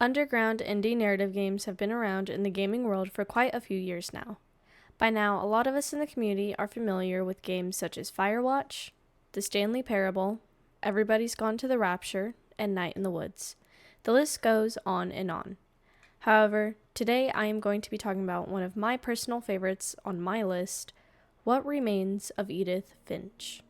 Underground indie narrative games have been around in the gaming world for quite a few years now. By now, a lot of us in the community are familiar with games such as Firewatch, The Stanley Parable, Everybody's Gone to the Rapture, and Night in the Woods. The list goes on and on. However, today I am going to be talking about one of my personal favorites on my list, What Remains of Edith Finch.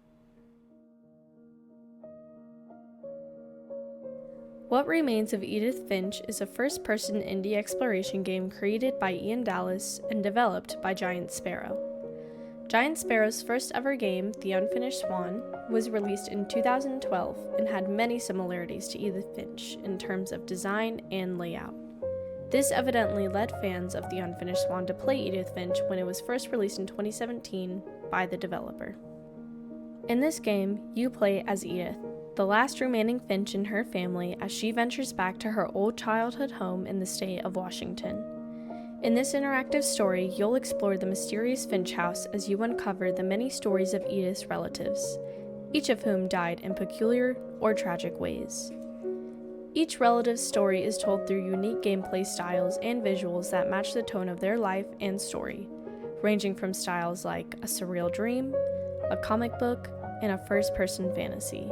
What Remains of Edith Finch is a first-person indie exploration game created by Ian Dallas and developed by Giant Sparrow. Giant Sparrow's first ever game, The Unfinished Swan, was released in 2012 and had many similarities to Edith Finch in terms of design and layout. This evidently led fans of The Unfinished Swan to play Edith Finch when it was first released in 2017 by the developer. In this game, you play as Edith, the last remaining Finch in her family, as she ventures back to her old childhood home in the state of Washington. In this interactive story, you'll explore the mysterious Finch house as you uncover the many stories of Edith's relatives, each of whom died in peculiar or tragic ways. Each relative's story is told through unique gameplay styles and visuals that match the tone of their life and story, ranging from styles like a surreal dream, a comic book, and a first-person fantasy.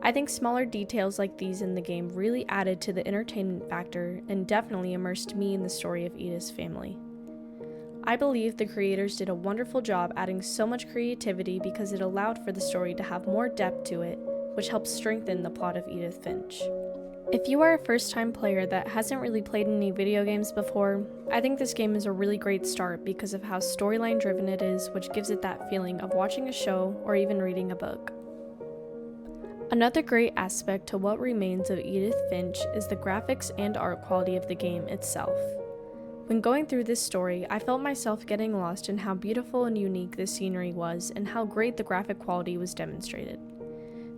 I think smaller details like these in the game really added to the entertainment factor and definitely immersed me in the story of Edith's family. I believe the creators did a wonderful job adding so much creativity because it allowed for the story to have more depth to it, which helps strengthen the plot of Edith Finch. If you are a first-time player that hasn't really played any video games before, I think this game is a really great start because of how storyline-driven it is, which gives it that feeling of watching a show or even reading a book. Another great aspect to What Remains of Edith Finch is the graphics and art quality of the game itself. When going through this story, I felt myself getting lost in how beautiful and unique the scenery was and how great the graphic quality was demonstrated.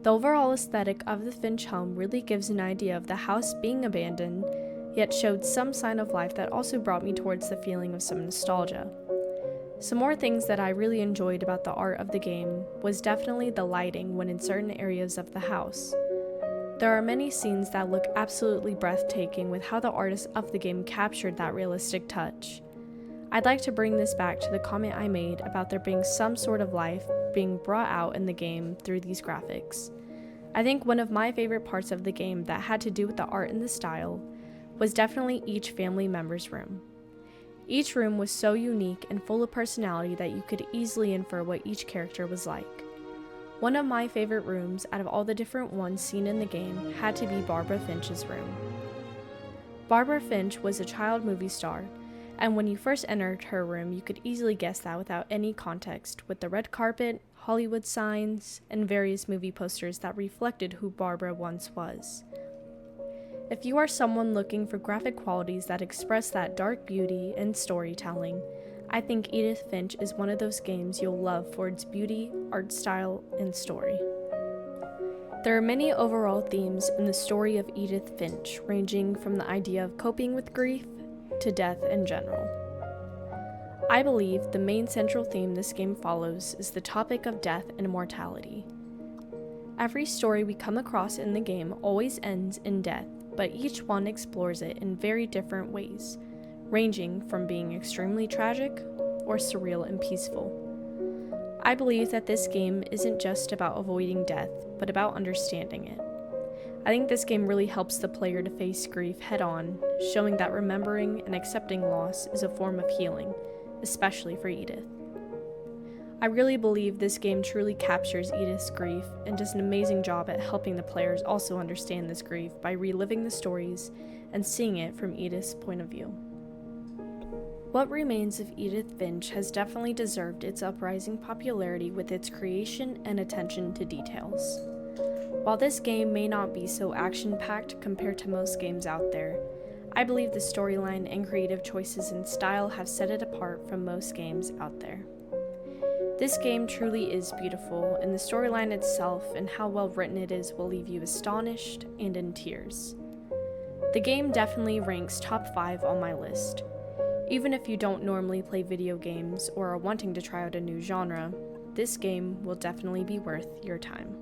The overall aesthetic of the Finch home really gives an idea of the house being abandoned, yet showed some sign of life that also brought me towards the feeling of some nostalgia. Some more things that I really enjoyed about the art of the game was definitely the lighting when in certain areas of the house. There are many scenes that look absolutely breathtaking with how the artists of the game captured that realistic touch. I'd like to bring this back to the comment I made about there being some sort of life being brought out in the game through these graphics. I think one of my favorite parts of the game that had to do with the art and the style was definitely each family member's room. Each room was so unique and full of personality that you could easily infer what each character was like. One of my favorite rooms out of all the different ones seen in the game had to be Barbara Finch's room. Barbara Finch was a child movie star, and when you first entered her room you could easily guess that without any context, with the red carpet, Hollywood signs, and various movie posters that reflected who Barbara once was. If you are someone looking for graphic qualities that express that dark beauty and storytelling, I think Edith Finch is one of those games you'll love for its beauty, art style, and story. There are many overall themes in the story of Edith Finch, ranging from the idea of coping with grief to death in general. I believe the main central theme this game follows is the topic of death and mortality. Every story we come across in the game always ends in death, but each one explores it in very different ways, ranging from being extremely tragic or surreal and peaceful. I believe that this game isn't just about avoiding death, but about understanding it. I think this game really helps the player to face grief head-on, showing that remembering and accepting loss is a form of healing, especially for Edith. I really believe this game truly captures Edith's grief and does an amazing job at helping the players also understand this grief by reliving the stories and seeing it from Edith's point of view. What Remains of Edith Finch has definitely deserved its uprising popularity with its creation and attention to details. While this game may not be so action-packed compared to most games out there, I believe the storyline and creative choices in style have set it apart from most games out there. This game truly is beautiful, and the storyline itself and how well written it is will leave you astonished and in tears. The game definitely ranks top 5 on my list. Even if you don't normally play video games or are wanting to try out a new genre, this game will definitely be worth your time.